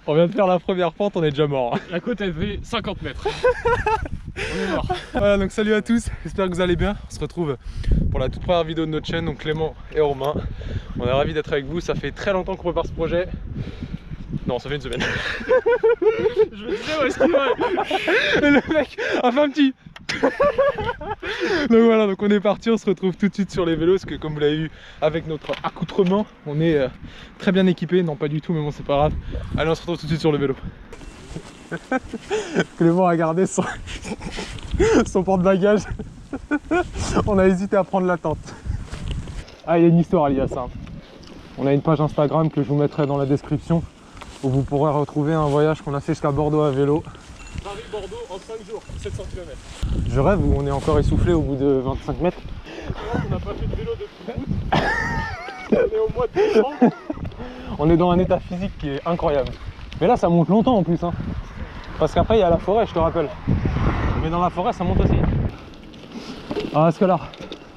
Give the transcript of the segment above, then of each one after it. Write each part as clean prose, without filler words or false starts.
On vient de faire la première pente, on est déjà mort. La côte elle fait 50 mètres. On est mort. Voilà, donc salut à tous, j'espère que vous allez bien. On se retrouve pour la toute première vidéo de notre chaîne, donc Clément et Romain. On est ravis d'être avec vous, ça fait très longtemps qu'on prépare ce projet. Non, ça fait une semaine. Je me disais où est-ce qu'il va. Et le mec a fait un petit... Donc voilà, donc on est parti, on se retrouve tout de suite sur les vélos parce que comme vous l'avez vu avec notre accoutrement, on est très bien équipé. Non pas du tout, mais bon c'est pas grave. Allez, on se retrouve tout de suite sur le vélo. Clément a gardé son, son porte-bagages. On a hésité à prendre la tente. Ah, il y a une histoire liée à ça. On a une page Instagram que je vous mettrai dans la description où vous pourrez retrouver un voyage qu'on a fait jusqu'à Bordeaux à vélo. Paris-Bordeaux en 5 jours, 700 km. Je rêve où on est encore essoufflé au bout de 25 mètres. On n'a pas fait de vélo depuis août. On est au mois de décembre. On est dans un état physique qui est incroyable. Mais là ça monte longtemps en plus hein. Parce qu'après il y a la forêt, je te rappelle. Mais dans la forêt ça monte aussi. Ah, parce que là,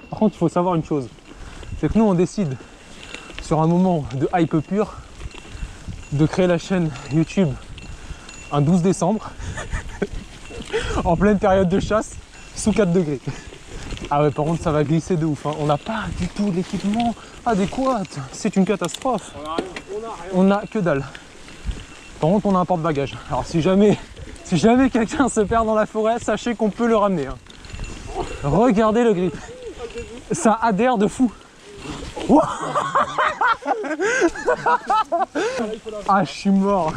par contre il faut savoir une chose. C'est que nous on décide sur un moment de hype pur de créer la chaîne YouTube un 12 décembre en pleine période de chasse sous 4 degrés. Ah ouais, par contre ça va glisser de ouf hein. On n'a pas du tout l'équipement adéquat, c'est une catastrophe. On a que dalle. Par contre on a un porte-bagages. Alors si jamais quelqu'un se perd dans la forêt, sachez qu'on peut le ramener hein. Regardez le grip, ça adhère de fou. Ah, je suis mort.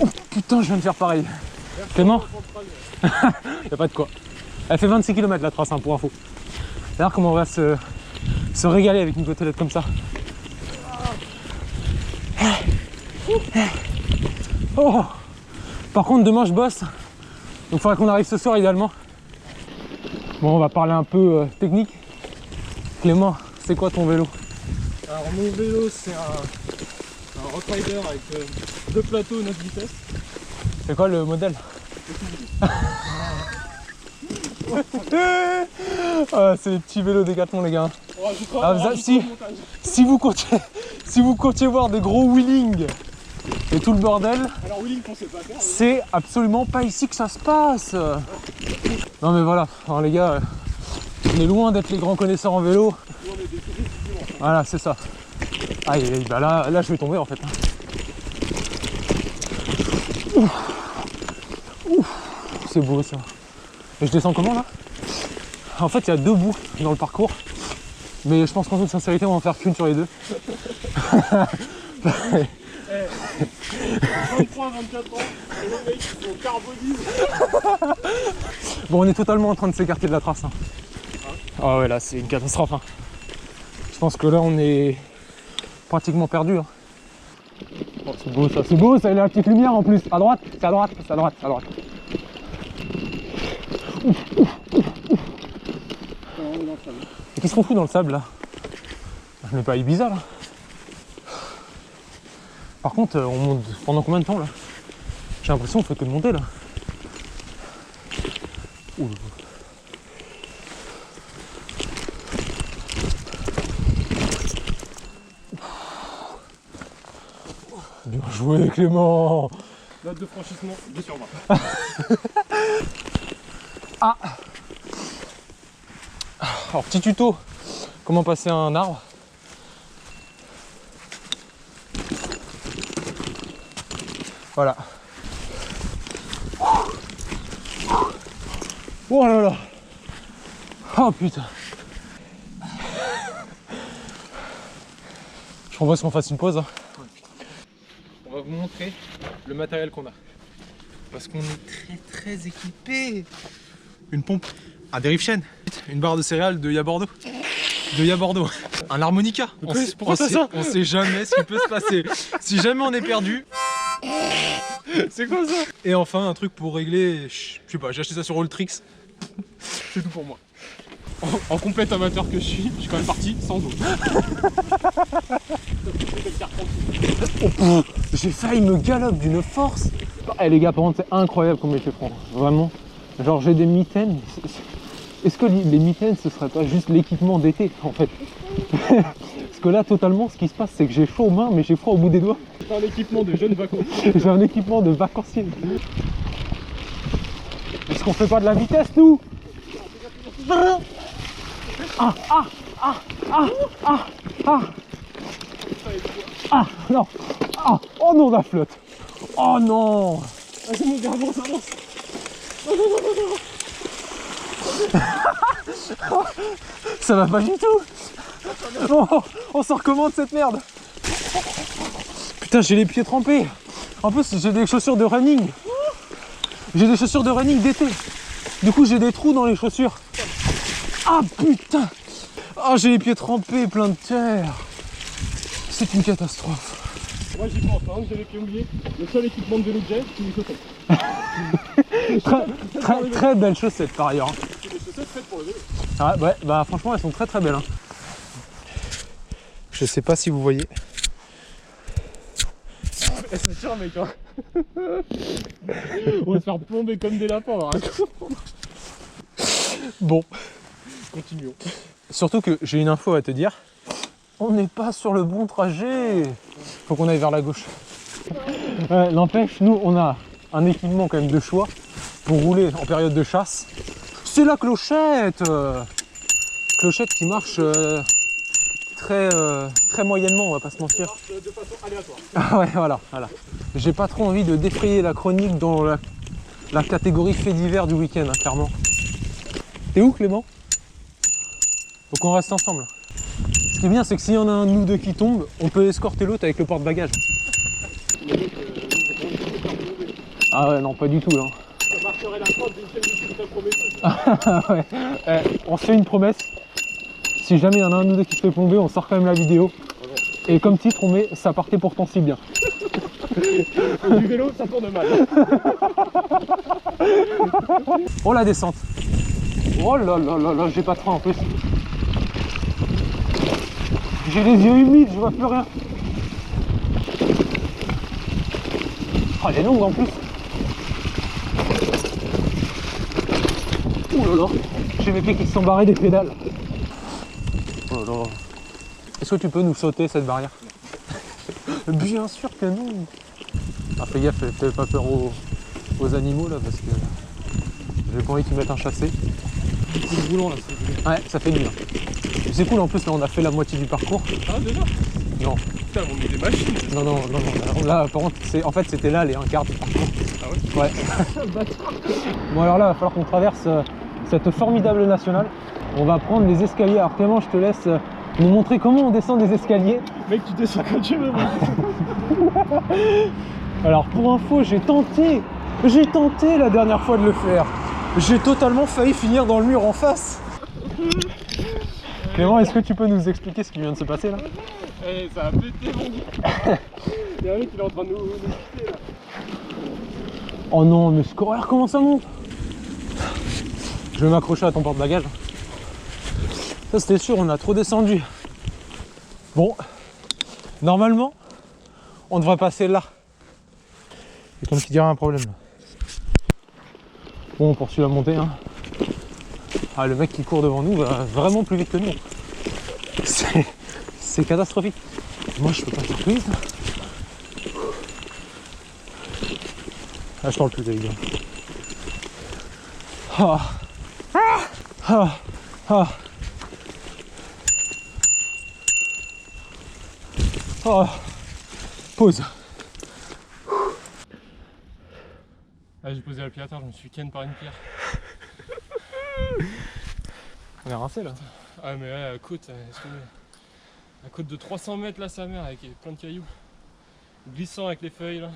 Oh, putain, je viens de faire pareil. Clément. Y'a pas de quoi. Elle fait 26 km la trace hein, pour info. D'ailleurs comment on va se régaler avec une côtelette comme ça. Oh. Par contre demain je bosse. Donc il faudrait qu'on arrive ce soir idéalement. Bon, on va parler un peu technique. Clément, c'est quoi ton vélo? Alors mon vélo c'est un Rockrider avec 2 plateaux 9 vitesses. C'est quoi le modèle? Ah, c'est les petits vélos Décathlon les gars. Oh, je crois, si vous comptiez voir des gros wheeling et tout le bordel, alors wheeling qu'on sait pas faire. c'est absolument pas ici que ça se passe. Non mais voilà, alors, les gars, on est loin d'être les grands connaisseurs en vélo. Voilà, c'est ça. Aïe, bah là je vais tomber en fait. C'est beau ça. Et je descends comment là? En fait il y a 2 bouts dans le parcours. Mais je pense qu'en toute sincérité on va en faire qu'une sur les 2. 23, 24 ans, et le mec on carbonise. Bon, on est totalement en train de s'écarter de la trace. Hein. Ah ouais, là c'est une catastrophe. Hein. Je pense que là on est pratiquement perdu. Hein. Oh, c'est beau ça, il y a la petite lumière en plus. À droite, c'est à droite, c'est à droite, c'est à droite. Et qu'est-ce qu'on fout dans le sable là? Je n'ai pas Ibiza là. Par contre, on monte pendant combien de temps là? J'ai l'impression qu'on fait que de monter là. Ouh. Bien joué Clément. Note de franchissement 2 sur 20. Ah. Alors petit tuto, comment passer un arbre. Voilà. Oh là là. Oh putain. Je propose qu'on fasse une pause. Hein. On va vous montrer le matériel qu'on a. Parce qu'on est très équipé. Une pompe, un dérive-chaîne, une barre de céréales de Yabordeaux. Un harmonica. On sait jamais ce qui peut se passer. Si jamais on est perdu. C'est quoi ça? Et enfin un truc pour régler, je sais pas, j'ai acheté ça sur Alltrix. C'est tout pour moi. En complète amateur que je suis quand même parti sans eau. Oh, j'ai failli me galoper d'une force. Eh les gars, par contre c'est incroyable comme il fait froid. Vraiment. Genre j'ai des mitaines. Est-ce que les mitaines ce serait pas juste l'équipement d'été en fait? Parce que là, totalement, ce qui se passe, c'est que j'ai chaud aux mains, mais j'ai froid au bout des doigts. C'est un équipement de jeunes vacanciers. J'ai un équipement de vacancier. Est-ce qu'on fait pas de la vitesse, nous? Non. Oh non, la flotte. Oh non. Vas-y mon gars, avance, avance. Ça va pas du tout. Oh, on s'en recommande cette merde. Putain, j'ai les pieds trempés. En plus, j'ai des chaussures de running. J'ai des chaussures de running d'été. Du coup, j'ai des trous dans les chaussures. Ah putain. Ah, j'ai les pieds trempés, plein de terre. C'est une catastrophe. Moi j'y pense, hein, j'ai les pieds mouillés. Le seul équipement de vélo que j'ai, c'est les chaussettes. Très belles chaussettes par ailleurs. C'est des chaussettes faites pour le vélo. Ah ouais, bah franchement elles sont très belles. Hein. Je sais pas si vous voyez. Elles se tirent mec hein. On va se faire plomber comme des lapins là. Bon. Continuons. Surtout que j'ai une info à te dire. On n'est pas sur le bon trajet. Faut qu'on aille vers la gauche. N'empêche, nous on a un équipement quand même de choix pour rouler en période de chasse. C'est la clochette. Clochette qui marche très moyennement, on va pas se mentir. De façon aléatoire. Ah ouais, voilà. J'ai pas trop envie de défrayer la chronique dans la catégorie fait divers du week-end, hein, clairement. T'es où Clément? Faut qu'on reste ensemble. Ce qui est bien, c'est que s'il y en a un de nous deux qui tombe, on peut escorter l'autre avec le porte-bagages. Ah ouais, non, pas du tout là. Ça marquerait la preuve d'une chaîne YouTube très prometteuse. Ouais. On se fait une promesse. Si jamais il y en a un de nous deux qui se fait plomber, on sort quand même la vidéo. Et comme titre, on met ça partait pourtant si bien. Du vélo, ça tourne mal. Oh la descente. Oh là là là là, j'ai pas de frein en plus. J'ai les yeux humides, je vois plus rien. Oh, elle est longue en plus. Ouh là là, j'ai mes pieds qui se sont barrés des pédales. Oh là là. Est-ce que tu peux nous sauter cette barrière? Bien sûr que non. Ah, fais gaffe, fais pas peur aux animaux là parce que j'ai pas envie qu'ils mettent un chassé. C'est roulant là, c'est Ouais, ça fait du bien. C'est cool en plus, là on a fait la moitié du parcours. Ah déjà? Non. Putain, on met des machines. Non. Là, par contre, en fait, c'était là les un quart du parcours. Ah ouais? Ouais. Bon, alors là, il va falloir qu'on traverse cette formidable nationale. On va prendre les escaliers. Alors, Clément, je te laisse nous montrer comment on descend des escaliers. Mec, tu descends quand tu veux. Alors, pour info, j'ai tenté la dernière fois de le faire. J'ai totalement failli finir dans le mur en face. Clément, est-ce que tu peux nous expliquer ce qui vient de se passer là? Eh, ça a pété mon gars. Il y a un mec qui est en train de nous quitter là. Oh non, mais ce coureur, comment ça monte? Je vais m'accrocher à ton porte-bagages. Ça c'était sûr, on a trop descendu. Bon, normalement, on devrait passer là. Et comme tu dirais un problème. Bon, on poursuit la montée. Hein. Ah, le mec qui court devant nous va vraiment plus vite que nous. C'est catastrophique. Moi, je peux pas faire plus vite. Ah, je parle plus, les gars. Pause. Ah, j'ai posé la pied à terre, je me suis ken par une pierre. On est rincé là. Ah mais ouais, la côte, la côte de 300 mètres là, sa mère, avec plein de cailloux. Glissant avec les feuilles là.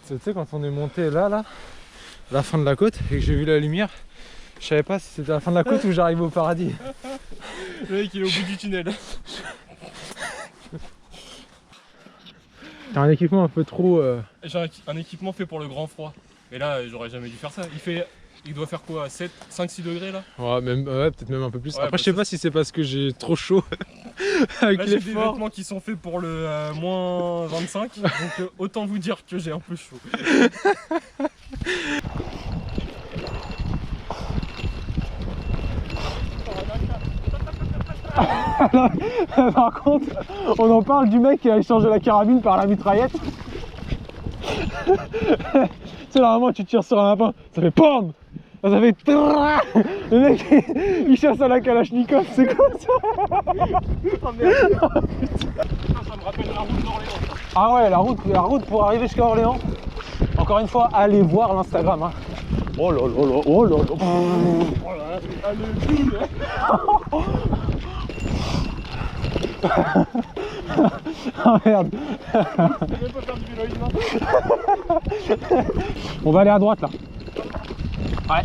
Tu sais, quand on est monté là, à la fin de la côte, et que j'ai vu la lumière, je savais pas si c'était la fin de la côte ou j'arrivais au paradis. Le mec il est au bout du tunnel. T'as un équipement un peu trop... J'ai un équipement fait pour le grand froid. Mais là, j'aurais jamais dû faire ça. Il doit faire quoi, 5-6 degrés là? Ouais, peut-être même un peu plus. Ouais, après, bah je sais pas si c'est parce que j'ai trop chaud avec là, j'ai des l'effort. vêtements qui sont faits pour le moins 25. Donc autant vous dire que j'ai un peu chaud. Par contre, on en parle du mec qui a échangé la carabine par la mitraillette. C'est normalement tu tires sur un lapin, ça fait PAM. Ça fait le mec il chasse à la Kalachnikov, c'est quoi ça? Oh merde. Ça me rappelle la route d'Orléans. Ah ouais, la route pour arriver jusqu'à Orléans. Encore une fois, allez voir l'Instagram. Hein. Oh là là là, oh là là. Oh là là, le boule. Ah merde. Je peux même pas faire du vélo. On va aller à droite là. Ouais.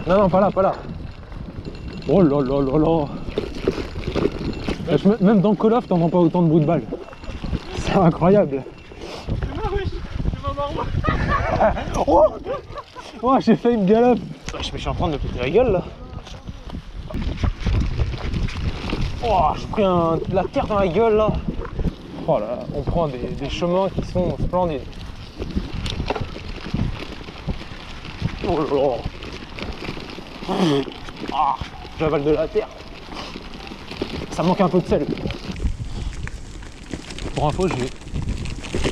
Non, pas là, pas là. Oh là là là là. Même dans Call of, t'entends pas autant de bruit de balles. C'est incroyable. Oh, oh, j'ai fait une galope. Je suis en train de me péter la gueule là. Oh, j'ai pris de la terre dans la gueule là. Oh là, on prend des chemins qui sont splendides. Oh là là. Ah, j'avale de la terre. Ça manque un peu de sel. Pour info, j'ai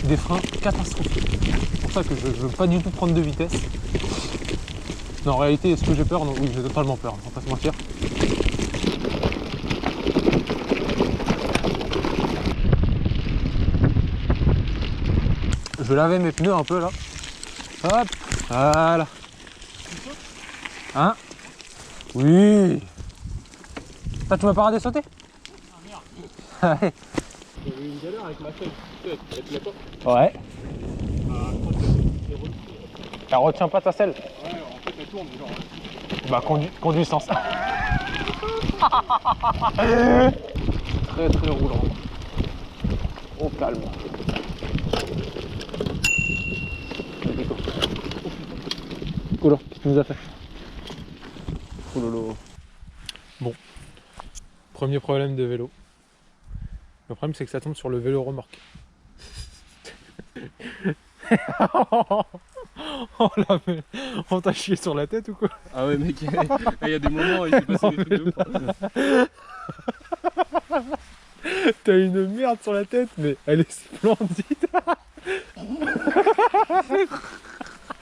des freins catastrophiques. C'est pour ça que je ne veux pas du tout prendre de vitesse. Non, en réalité, est-ce que j'ai peur? Non, oui, j'ai totalement peur, on va pas se mentir. Je lavais mes pneus un peu là. Hop, voilà. Hein? Oui. Ça, tu m'as pas radé sauter? Ah merde. J'avais eu une galère avec ma selle. Tu l'as pas? Ouais. Ah, Elle retient pas ta selle? ouais, en fait elle tourne genre. Bah conduis sans ça. Très très roulant. Au calme. Oula, qu'est-ce que tu nous as fait? Oh lolo. Bon. Premier problème de vélo. Le problème c'est que ça tombe sur le vélo remorque. Oh là, mais on t'a chié sur la tête ou quoi? Ah ouais mec, il y a des moments où il s'est passé des trucs de ouf. T'as une merde sur la tête, mais elle est splendide.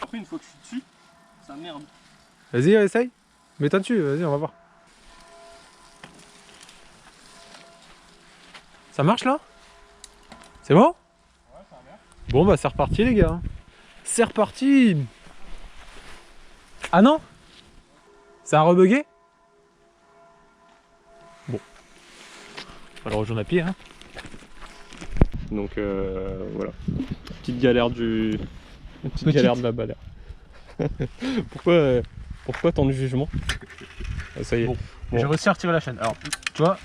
Après une fois que je suis dessus, ça merde. Vas-y, essaye. Mets-toi dessus, vas-y, on va voir. Ça marche là? C'est bon? Ouais, ça a l'air. Bon bah c'est reparti les gars. C'est reparti. Ah non? Ça a rebugué? Bon. Alors rejoindre à pied hein. Donc voilà. Petite galère du. Petite galère de la balère. Pourquoi tant de jugement? Ah, ça y est. Bon. J'ai réussi à retirer la chaîne. Alors, tu vois,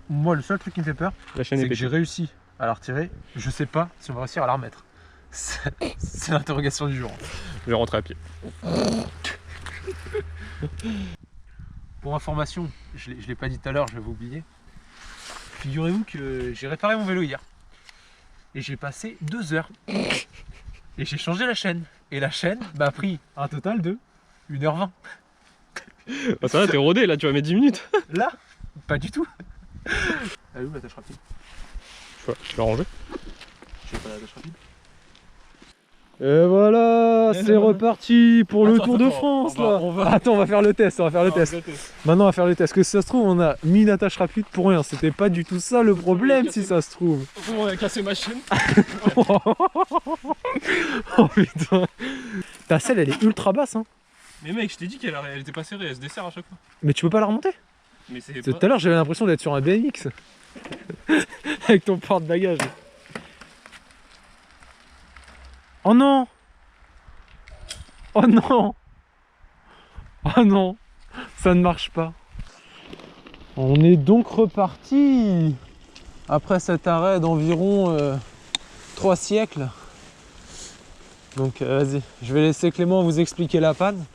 moi le seul truc qui me fait peur, La chaîne c'est est que j'ai pétée. réussi à la retirer. Je sais pas si on va réussir à la remettre. C'est l'interrogation du jour. Je vais rentrer à pied. Pour information, je l'ai pas dit tout à l'heure, je vais vous oublier. Figurez-vous que j'ai réparé mon vélo hier. Et j'ai passé 2 heures. Et j'ai changé la chaîne. Et la chaîne m'a pris un total de 1h20. Ah, ça va, t'es rodé là, tu vas mettre 10 minutes. Là, pas du tout. Elle est où l'attache rapide? Je vais ranger. Je sais pas l'attache rapide. Et voilà, c'est reparti pour le Tour de France là. Attends, on va faire le test, Maintenant on va faire le test. Que si ça se trouve, on a mis une attache rapide pour rien. C'était pas du tout ça le problème si ça se trouve. On a cassé ma chaîne. Oh putain. Ta selle elle est ultra basse hein. Mais mec, je t'ai dit qu'elle était pas serrée, elle se desserre à chaque fois. Mais tu peux pas la remonter. Mais c'est Tout pas... à l'heure j'avais l'impression d'être sur un BMX. Avec ton porte-bagages. Oh non! Oh non! Oh non! Ça ne marche pas. On est donc reparti après cet arrêt d'environ 3 siècles. Donc vas-y, je vais laisser Clément vous expliquer la panne.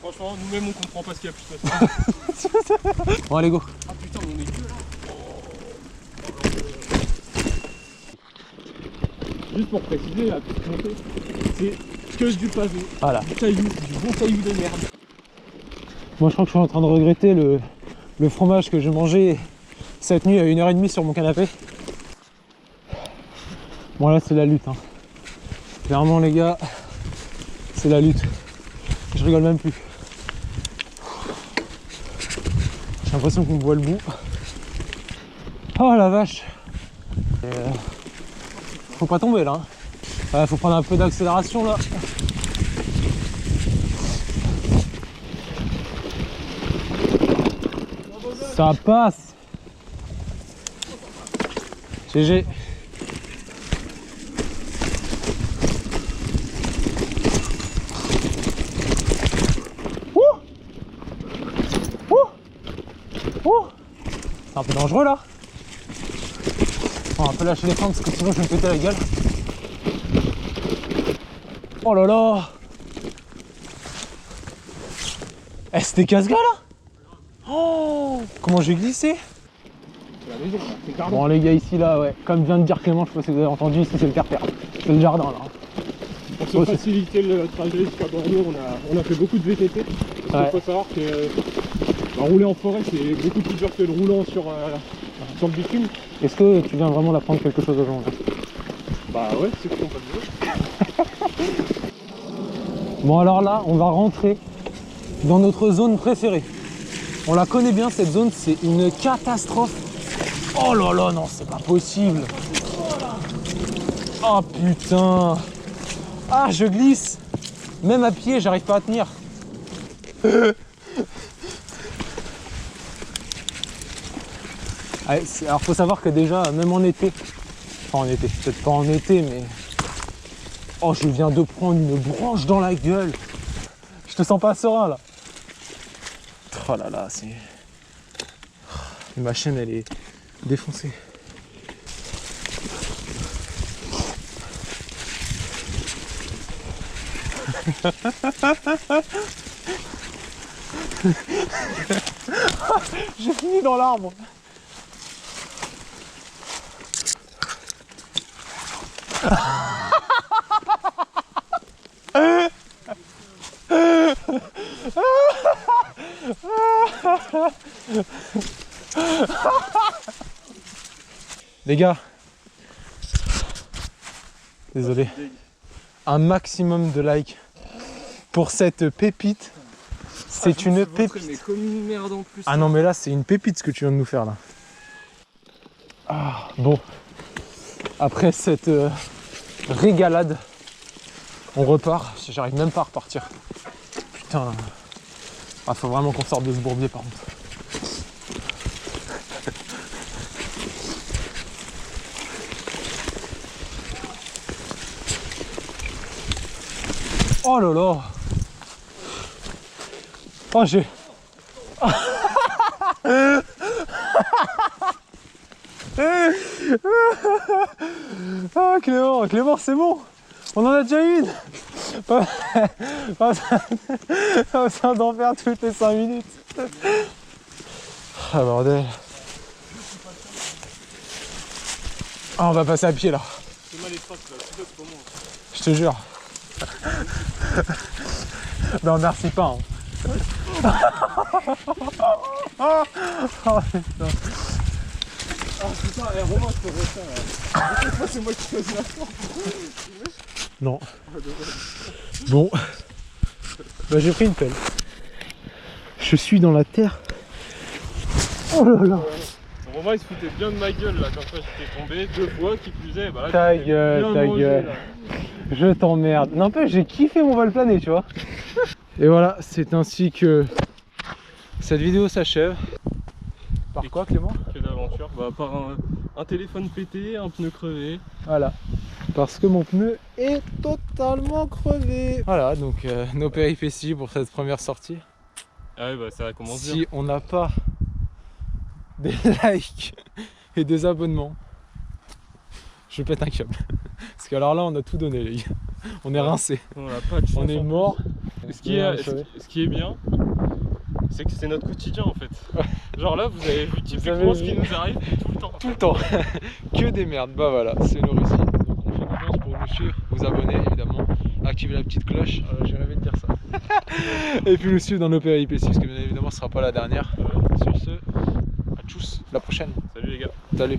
Franchement, nous-mêmes on comprend pas ce qu'il y a plus de passer. Bon allez go! Ah putain, mais on est que là. Juste pour préciser, la petite montée, c'est que du pavé, Voilà. du caillou, du bon caillou de merde. Moi je crois que je suis en train de regretter le le fromage que j'ai mangé cette nuit à 1h30 sur mon canapé. Bon là c'est la lutte hein. Clairement les gars, c'est la lutte. Je rigole même plus. J'ai l'impression qu'on me voit le bout. Oh la vache. Faut pas tomber là. Ouais, faut prendre un peu d'accélération là. Ça passe. GG. C'est un peu dangereux là. On va un peu lâcher les freins parce que sinon je vais me péter la gueule. Oh là là. Eh, c'était casse-gueule là. Oh, comment j'ai glissé. Bon les gars ici là, ouais, comme vient de dire Clément, je sais pas si vous avez entendu, ici c'est le terre-terre. C'est le jardin là. Pour se faciliter le trajet jusqu'à Bordeaux, on a fait beaucoup de VTT. Parce qu'il faut savoir que rouler en forêt c'est beaucoup plus dur que le roulant sur le bitume. Est-ce que tu viens vraiment d'apprendre quelque chose aux gens là? Bah ouais, c'est qu'on pas de vélo. Bon alors là, on va rentrer dans notre zone préférée. On la connaît bien cette zone, c'est une catastrophe. Oh là là, non, c'est pas possible. Oh putain. Ah, je glisse. Même à pied, j'arrive pas à tenir. Allez, alors faut savoir que déjà, même en été, enfin en été, peut-être pas en été, mais... Oh, je viens de prendre une branche dans la gueule. Je te sens pas serein là. Oh là là, c'est... Ma chaîne, elle est défoncée. J'ai fini dans l'arbre. Les gars, désolé, un maximum de likes pour cette pépite. C'est une pépite. Mais comme une merde en plus. Ah non mais là c'est une pépite ce que tu viens de nous faire là. Ah bon, après cette régalade, on repart. J'arrive même pas à repartir. Putain, ah, faut vraiment qu'on sorte de ce bourbier par contre. Oh là là. Oh j'ai... Ah Clément c'est bon. On en a déjà une. Pas besoin d'en faire toutes les 5 minutes. Ah bordel. Ah on va passer à pied là. Je te jure. Non merci pas hein. Oh putain. Ah putain, Romain je peux faire ça. C'est moi qui faisais la force. Non. Bon. Bah j'ai pris une pelle. Je suis dans la terre. Oh là là. Romain il se foutait bien de ma gueule là quand j'étais tombé 2 fois qui plus est. Bah, là, ta gueule. Là. Je t'emmerde. N'empêche, j'ai kiffé mon vol plané, tu vois. Et voilà, c'est ainsi que cette vidéo s'achève. Par quoi, Clément? Que d'aventure. Bah, par un téléphone pété, un pneu crevé. Voilà. Parce que mon pneu est totalement crevé. Voilà, donc nos péripéties pour cette première sortie. Ah ouais, bah ça commence bien. Si on n'a pas des likes et des abonnements, je pète un câble. Parce qu'alors là, on a tout donné, les gars. On est rincé. On a pas de chance. On est mort. Ce qui est bien, c'est que c'est notre quotidien en fait. Genre là, vous avez vu typiquement ce qui nous arrive tout le temps. Tout le temps. Que des merdes. Bah voilà, c'est nos récits. Donc on fait confiance pour nous suivre, vous abonner évidemment, activer la petite cloche. J'ai rêvé de dire ça. Et puis nous suivre dans nos péripéties, parce que bien évidemment ce sera pas la dernière. Sur ce, à tchuss, la prochaine. Salut les gars. Salut.